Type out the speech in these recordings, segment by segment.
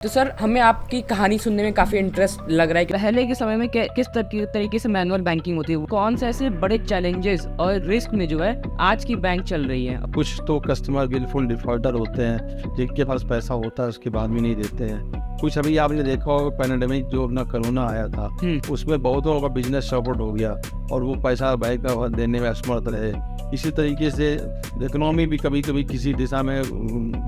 तो सर हमें आपकी कहानी सुनने में काफ़ी इंटरेस्ट लग रहा है कि पहले के समय में किस तरीके से मैनुअल बैंकिंग होती है, कौन से ऐसे बड़े चैलेंजेस और रिस्क में जो है आज की बैंक चल रही है। कुछ तो कस्टमर बिल्कुल डिफॉल्टर होते हैं, जिनके पास पैसा होता है उसके बाद भी नहीं देते हैं। कुछ अभी आपने देखा होगा पैंडेमिक जो अपना कोरोना आया था, उसमें बहुतों का बिजनेस सपोर्ट हो गया और वो पैसा बैंक का देने में असमर्थ रहे। इसी तरीके से इकोनॉमी भी कभी कभी किसी दिशा में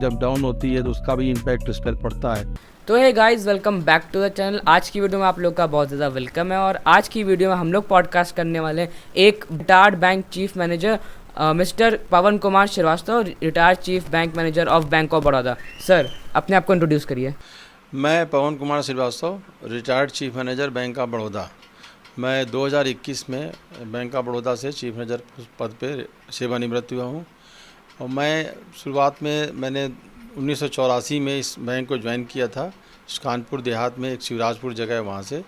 जब डाउन होती है तो उसका भी इम्पैक्ट उस पर पड़ता है। तो hey guys, welcome back to the channel. आज की वीडियो में आप लोग का बहुत ज़्यादा वेलकम है और आज की वीडियो में हम लोग पॉडकास्ट करने वाले हैं एक retired bank chief manager mister Pavan Kumar Srivastava, retired chief bank manager of bank of Baroda. Sir अपने आप को इंट्रोड्यूस करिए। मैं Pavan Kumar Srivastava, retired chief manager bank of Baroda. मैं 2021 में बैंक ऑफ बड़ौदा से चीफ मैनेजर पद पे सेवानिवृत्त हुआ हूँ। और मैं शुरुआत में मैंने 1984 में इस बैंक को ज्वाइन किया था, कानपुर देहात में एक शिवराजपुर जगह है वहाँ से।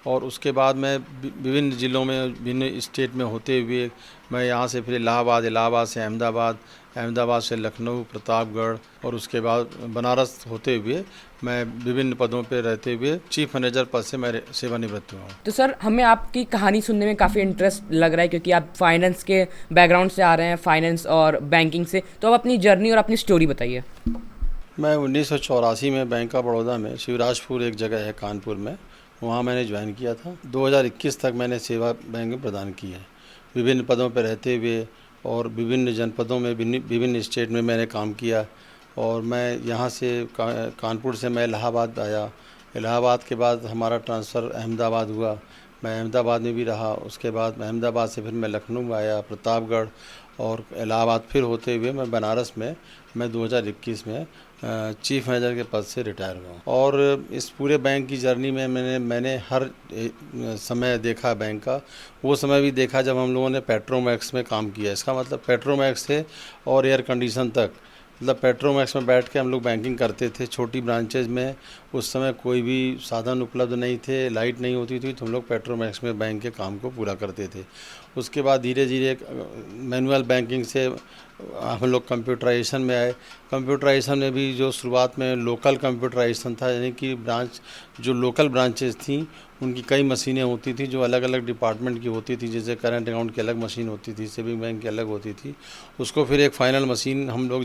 और उसके बाद मैं विभिन्न ज़िलों में विभिन्न स्टेट में होते हुए मैं यहाँ से फिर इलाहाबाद, इलाहाबाद से अहमदाबाद, अहमदाबाद से लखनऊ, प्रतापगढ़ और उसके बाद बनारस होते हुए मैं विभिन्न पदों पर रहते हुए चीफ मैनेजर पद से मैं सेवानिवृत्त हुआ हूँ। तो सर हमें आपकी कहानी सुनने में काफ़ी इंटरेस्ट लग रहा है क्योंकि आप फाइनेंस के बैकग्राउंड से आ रहे हैं, फाइनेंस और बैंकिंग से। तो आप अपनी जर्नी और अपनी स्टोरी बताइए। मैं 1984 में बैंक ऑफ बड़ौदा में शिवराजपुर एक जगह है कानपुर में, वहाँ मैंने ज्वाइन किया था। 2021 तक मैंने सेवा बैंक में प्रदान की है, विभिन्न पदों पर रहते हुए और विभिन्न जनपदों में विभिन्न स्टेट में मैंने काम किया। और मैं यहाँ से कानपुर से मैं इलाहाबाद आया। इलाहाबाद के बाद हमारा ट्रांसफ़र अहमदाबाद हुआ, मैं अहमदाबाद में भी रहा। उसके बाद अहमदाबाद से फिर मैं लखनऊ आया, प्रतापगढ़ और इलाहाबाद फिर होते हुए मैं बनारस में मैं 2021 में चीफ मैनेजर के पद से रिटायर हुआ। और इस पूरे बैंक की जर्नी में मैंने हर समय देखा बैंक का। वो समय भी देखा जब हम लोगों ने पेट्रोमैक्स में काम किया। इसका मतलब पेट्रोमैक्स से और एयर कंडीशन तक, मतलब पेट्रोमैक्स में बैठ के हम लोग बैंकिंग करते थे छोटी ब्रांचेज में। उस समय कोई भी साधन उपलब्ध नहीं थे, लाइट नहीं होती थी, तो हम लोग पेट्रोमैक्स में बैंक के काम को पूरा करते थे। उसके बाद धीरे धीरे मैनुअल बैंकिंग से हम लोग कंप्यूटराइजेशन में आए। कंप्यूटराइजेशन में भी जो शुरुआत में लोकल कंप्यूटराइजेशन था, यानी कि जो लोकल ब्रांचेस थी उनकी कई मशीनें होती थी जो अलग अलग डिपार्टमेंट की होती थी। जैसे करंट अकाउंट की अलग मशीन होती थी, सेविंग बैंक की अलग होती थी। उसको फिर एक फाइनल मशीन हम लोग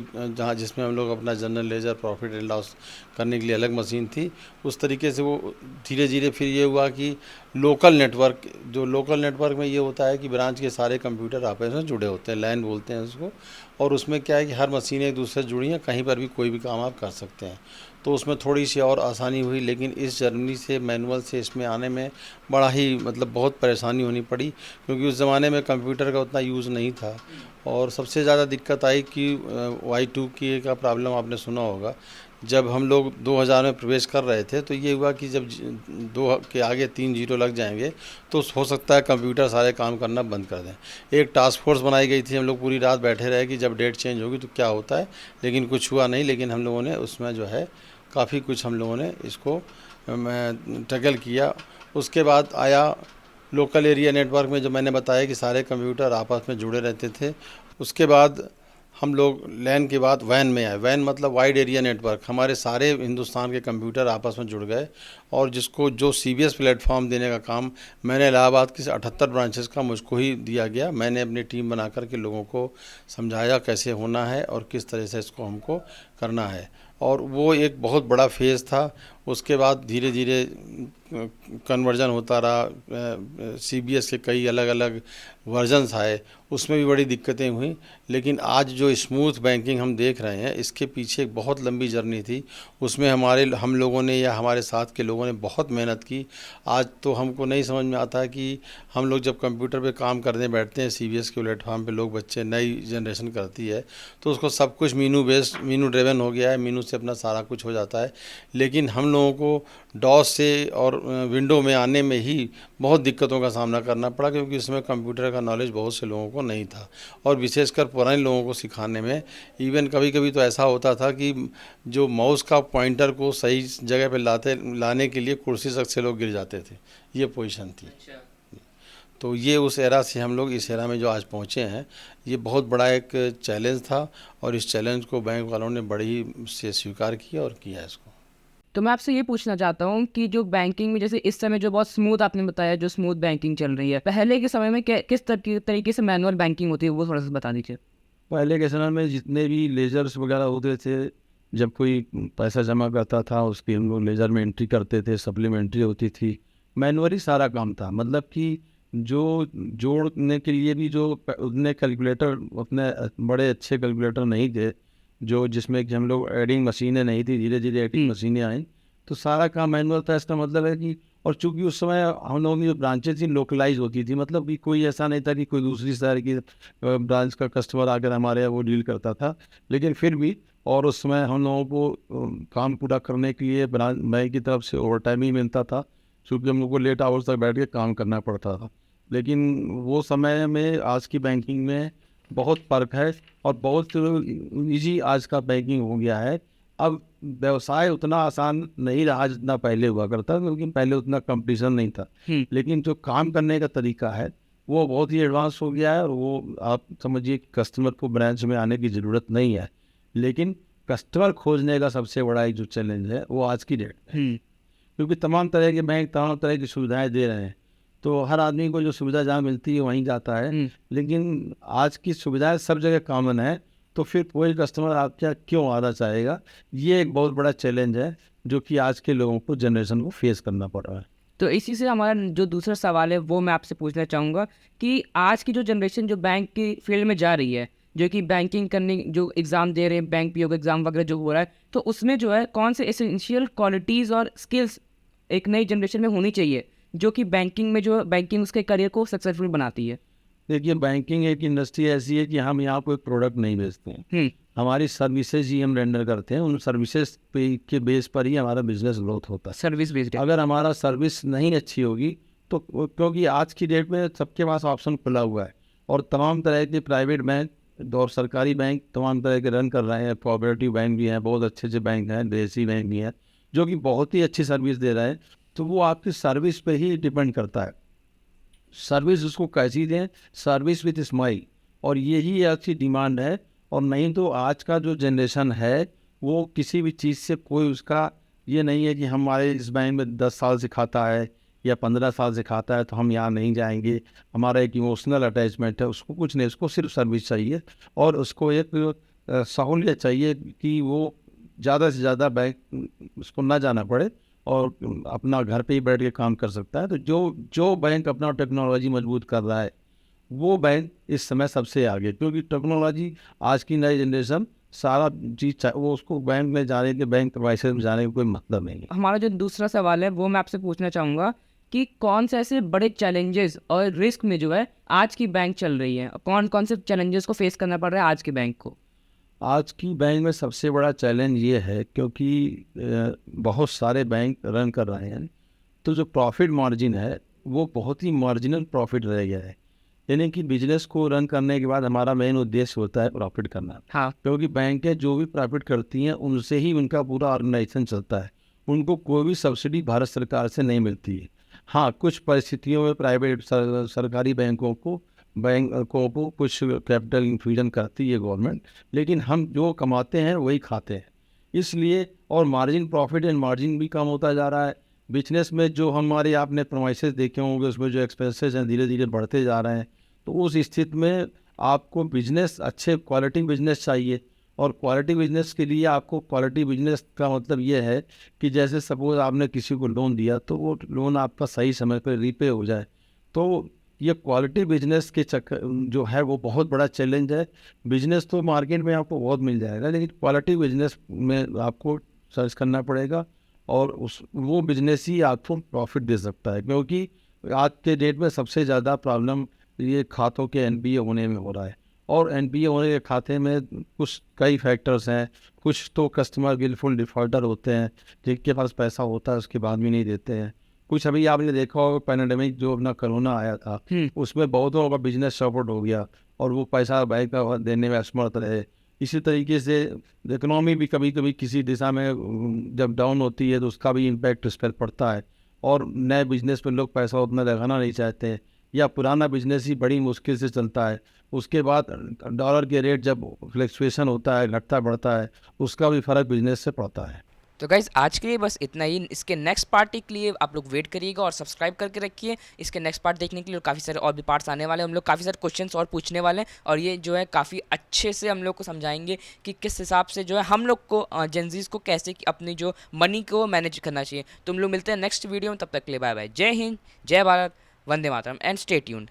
जिसमें हम लोग अपना general ledger, profit and loss करने के लिए अलग मशीन थी। उस तरीके से वो धीरे धीरे फिर ये हुआ कि लोकल नेटवर्क में ये होता है कि ब्रांच के सारे कंप्यूटर आपस में जुड़े होते हैं, लैन बोलते हैं उसको। और उसमें क्या है कि हर मशीनें एक दूसरे से जुड़ी हैं, कहीं पर भी कोई भी काम आप कर सकते हैं। तो उसमें थोड़ी सी और आसानी हुई। लेकिन इस जर्नी से मैनुअल से इसमें आने में बड़ा ही बहुत परेशानी होनी पड़ी, क्योंकि उस ज़माने में कंप्यूटर का उतना यूज़ नहीं था। और सबसे ज़्यादा दिक्कत आई कि Y2 की का प्रॉब्लम आपने सुना होगा। जब हम लोग 2000 में प्रवेश कर रहे थे तो ये हुआ कि जब 2 के आगे 3 जीरो लग जाएंगे तो हो सकता है कंप्यूटर सारे काम करना बंद कर दें। एक टास्क फोर्स बनाई गई थी, हम लोग पूरी रात बैठे रहे कि जब डेट चेंज होगी तो क्या होता है, लेकिन कुछ हुआ नहीं। लेकिन हम लोगों ने उसमें जो है काफ़ी कुछ हम लोगों ने इसको टैकल किया। उसके बाद आया लोकल एरिया नेटवर्क में, जो मैंने बताया कि सारे कंप्यूटर आपस में जुड़े रहते थे। उसके बाद हम लोग लैन के बाद वैन में आए। वैन मतलब वाइड एरिया नेटवर्क। हमारे सारे हिंदुस्तान के कंप्यूटर आपस में जुड़ गए और जो CBS प्लेटफॉर्म देने का काम मैंने इलाहाबाद की 78 ब्रांचेस का मुझको ही दिया गया। मैंने अपनी टीम बना कर के लोगों को समझाया कैसे होना है और किस तरह से इसको हमको करना है। और वो एक बहुत बड़ा फेज़ था। उसके बाद धीरे धीरे कन्वर्जन होता रहा। CBS के कई अलग अलग वर्जन्स आए, उसमें भी बड़ी दिक्कतें हुई। लेकिन आज जो स्मूथ बैंकिंग हम देख रहे हैं, इसके पीछे एक बहुत लंबी जर्नी थी। उसमें हम लोगों ने या हमारे साथ के लोगों ने बहुत मेहनत की। आज तो हमको नहीं समझ में आता है कि हम लोग जब कंप्यूटर पे काम करने बैठते हैं, CBS के प्लेटफॉर्म पे बच्चे नई जनरेशन करती है तो उसको सब कुछ मीनू ड्रिवन हो गया है, मीनू से अपना सारा कुछ हो जाता है। लेकिन हम लोगों को डॉस से और विंडो में आने में ही बहुत दिक्कतों का सामना करना पड़ा, क्योंकि उसमें कंप्यूटर का नॉलेज बहुत से लोगों को नहीं था। और विशेषकर पुराने लोगों को सिखाने में इवन कभी कभी तो ऐसा होता था कि जो माउस का पॉइंटर को सही जगह पे लाने के लिए कुर्सी तक से लोग गिर जाते थे। ये पोजीशन थी। तो ये उस एरा से हम लोग इस एरा में जो आज पहुँचे हैं, ये बहुत बड़ा एक चैलेंज था। और इस चैलेंज को बैंक वालों ने बड़ी से स्वीकार किया और किया इसको। तो मैं आपसे ये पूछना चाहता हूँ कि जो बैंकिंग में जैसे इस समय जो बहुत स्मूथ आपने बताया, जो स्मूथ बैंकिंग चल रही है, पहले के समय में किस तरीके से मैनुअल बैंकिंग होती है, वो थोड़ा सा बता दीजिए। पहले के समय में जितने भी लेजर्स वगैरह होते थे, जब कोई पैसा जमा करता था उसकी हम लोग लेजर में एंट्री करते थे, सप्लीमेंट्री होती थी, मैनुअली सारा काम था। मतलब कि जो जोड़ने के लिए भी जो उतने कैलकुलेटर, उतने बड़े अच्छे कैलकुलेटर नहीं थे, जो जिसमें कि हम लोग एडिंग मशीनें नहीं थी, धीरे धीरे एडिंग मशीनें आई, तो सारा काम मैनुअल था। इसका मतलब है कि, और चूंकि उस समय हम लोगों की जो ब्रांचेज थी लोकलाइज होती थी, मतलब कि कोई ऐसा नहीं था कि कोई दूसरी शहर की ब्रांच का कस्टमर आकर हमारे यहाँ वो डील करता था, लेकिन फिर भी, और उस समय हम लोगों को काम पूरा करने के लिए ब्रांच बैंक की तरफ से ओवर टाइम ही मिलता था, क्योंकि हम लोग को लेट आवर्स तक बैठ के काम करना पड़ता था। लेकिन वो समय में आज की बैंकिंग में बहुत फ़र्क है, और बहुत इजी आज का बैंकिंग हो गया है। अब व्यवसाय उतना आसान नहीं रहा जितना पहले हुआ करता, क्योंकि पहले उतना कंपटीशन नहीं था। लेकिन जो काम करने का तरीका है वो बहुत ही एडवांस हो गया है, और वो आप समझिए कि कस्टमर को ब्रांच में आने की ज़रूरत नहीं है, लेकिन कस्टमर खोजने का सबसे बड़ा एक जो चैलेंज है वो आज की डेट में है। क्योंकि तमाम तरह के बैंक तमाम तरह की सुविधाएं दे रहे हैं, तो हर आदमी को जो सुविधा जहाँ मिलती है वहीं जाता है। लेकिन आज की सुविधाएं सब जगह कॉमन है, तो फिर कोई कस्टमर आपके यहाँ क्यों आना चाहेगा? ये एक बहुत बड़ा चैलेंज है जो कि आज के लोगों को, जनरेशन को फेस करना पड़ रहा है। तो इसी से हमारा जो दूसरा सवाल है वो मैं आपसे पूछना चाहूँगा कि आज की जो जनरेशन जो बैंक की फील्ड में जा रही है, जो कि बैंकिंग करने जो एग्ज़ाम दे रहे हैं, बैंक पीओ का एग्ज़ाम वगैरह जो हो रहा है, तो उसमें जो है कौन से एसेंशियल क्वालिटीज़ और स्किल्स एक नई जनरेशन में होनी चाहिए जो कि बैंकिंग में जो बैंकिंग उसके करियर को सक्सेसफुल बनाती है। देखिए, बैंकिंग एक इंडस्ट्री ऐसी है कि हम यहाँ कोई प्रोडक्ट नहीं बेचते हैं, हमारी सर्विसेज ही हम रेंडर करते हैं। उन सर्विसेज पे के बेस पर ही हमारा बिजनेस ग्रोथ होता है। Service based. अगर हमारा सर्विस नहीं अच्छी होगी तो क्योंकि आज की डेट में सबके पास ऑप्शन खुला हुआ है, और तमाम तरह के प्राइवेट बैंक और सरकारी बैंक तमाम तरह के रन कर रहे हैं। कोऑपरेटिव बैंक भी हैं, बहुत अच्छे अच्छे बैंक हैं, देसी बैंक भी हैं, जो कि बहुत ही अच्छी सर्विस दे रहे हैं। तो वो आपकी सर्विस पे ही डिपेंड करता है, सर्विस उसको कैसी दें, सर्विस विथ स्माइल, और यही अच्छी डिमांड है। और नहीं तो आज का जो जनरेशन है वो किसी भी चीज़ से कोई उसका ये नहीं है कि हमारे इस बैंक में 10 साल से खाता है या 15 साल से खाता है तो हम यहाँ नहीं जाएंगे, हमारा एक इमोशनल अटैचमेंट है। उसको कुछ नहीं, उसको सिर्फ सर्विस चाहिए, और उसको एक सहूलियत चाहिए कि वो ज़्यादा से ज़्यादा बैंक उसको ना जाना पड़े और अपना घर पे ही बैठ के काम कर सकता है। तो जो जो बैंक अपना टेक्नोलॉजी मजबूत कर रहा है वो बैंक इस समय सबसे आगे, क्योंकि टेक्नोलॉजी आज की नई जनरेशन सारा चीज़ वो उसको बैंक में जाने के, बैंक प्रोवाइडर में जाने का कोई मतलब नहीं है। हमारा जो दूसरा सवाल है वो मैं आपसे पूछना चाहूँगा कि कौन से ऐसे बड़े चैलेंजेस और रिस्क में जो है आज की बैंक चल रही है, कौन कौन से चैलेंजेस को फेस करना पड़ रहा है आज के बैंक को? आज की बैंक में सबसे बड़ा चैलेंज ये है, क्योंकि बहुत सारे बैंक रन कर रहे हैं, तो जो प्रॉफिट मार्जिन है वो बहुत ही मार्जिनल प्रॉफिट रह गया है। यानी कि बिजनेस को रन करने के बाद हमारा मेन उद्देश्य होता है प्रॉफिट करना। हाँ। क्योंकि बैंकें जो भी प्रॉफिट करती हैं उनसे ही उनका पूरा ऑर्गेनाइजेशन चलता है, उनको कोई भी सब्सिडी भारत सरकार से नहीं मिलती है। हाँ, कुछ परिस्थितियों में प्राइवेट सरकारी बैंकों को कुछ कैपिटल इन्फ्यूजन करती है गवर्नमेंट, लेकिन हम जो कमाते हैं वही खाते हैं, इसलिए। और मार्जिन, प्रॉफिट एंड मार्जिन भी कम होता जा रहा है। बिजनेस में जो हमारे आपने प्रोमाइसेस देखे होंगे उसमें जो एक्सपेंसेस हैं धीरे धीरे बढ़ते जा रहे हैं। तो उस स्थिति में आपको बिजनेस, अच्छे क्वालिटी बिजनेस चाहिए, और क्वालिटी बिजनेस के लिए आपको, क्वालिटी बिजनेस का मतलब ये है कि जैसे सपोज आपने किसी को लोन दिया तो वो लोन आपका सही समय पर रीपे हो जाए। तो ये क्वालिटी बिजनेस के चक्कर जो है वो बहुत बड़ा चैलेंज है। बिजनेस तो मार्केट में आपको बहुत मिल जाएगा, लेकिन क्वालिटी बिजनेस में आपको सर्च करना पड़ेगा, और वो बिजनेस ही आपको प्रॉफिट दे सकता है। क्योंकि आज के डेट में सबसे ज़्यादा प्रॉब्लम ये खातों के एनपीए होने में हो रहा है, और एनपीए होने के खाते में कुछ कई फैक्टर्स हैं। कुछ तो कस्टमर विलफुल डिफॉल्टर होते हैं, जिनके पास पैसा होता है उसके बाद भी नहीं देते हैं। कुछ अभी आपने देखा होगा पैंडेमिक जो अपना कोरोना आया था, उसमें बहुतों का बिजनेस सपोर्ट हो गया और वो पैसा बैंक का देने में असमर्थ रहे। इसी तरीके से इकोनॉमी भी कभी कभी किसी दिशा में जब डाउन होती है तो उसका भी इम्पैक्ट इस पर पड़ता है, और नए बिजनेस पर लोग पैसा उतना लगाना नहीं चाहते हैं, या पुराना बिजनेस ही बड़ी मुश्किल से चलता है। उसके बाद डॉलर के रेट जब फ्लक्चुएशन होता है, घटता बढ़ता है, उसका भी फ़र्क बिजनेस से पड़ता है। तो गाइज़ आज के लिए बस इतना ही। इसके नेक्स्ट पार्ट के लिए आप लोग वेट करिएगा और सब्सक्राइब करके रखिए। इसके नेक्स्ट पार्ट देखने के लिए काफ़ी सारे और भी पार्ट्स आने वाले हैं। हम लोग काफ़ी सारे क्वेश्चंस और पूछने वाले हैं और ये जो है काफ़ी अच्छे से हम लोग को समझाएंगे कि किस हिसाब से जो है हम लोग को जेंजीज को कैसे अपनी जो मनी को मैनेज करना चाहिए। तो हम लोग मिलते हैं नेक्स्ट वीडियो में, तब तक के लिए बाय बाय। जय हिंद, जय Bharat, Vande Mataram and stay tuned.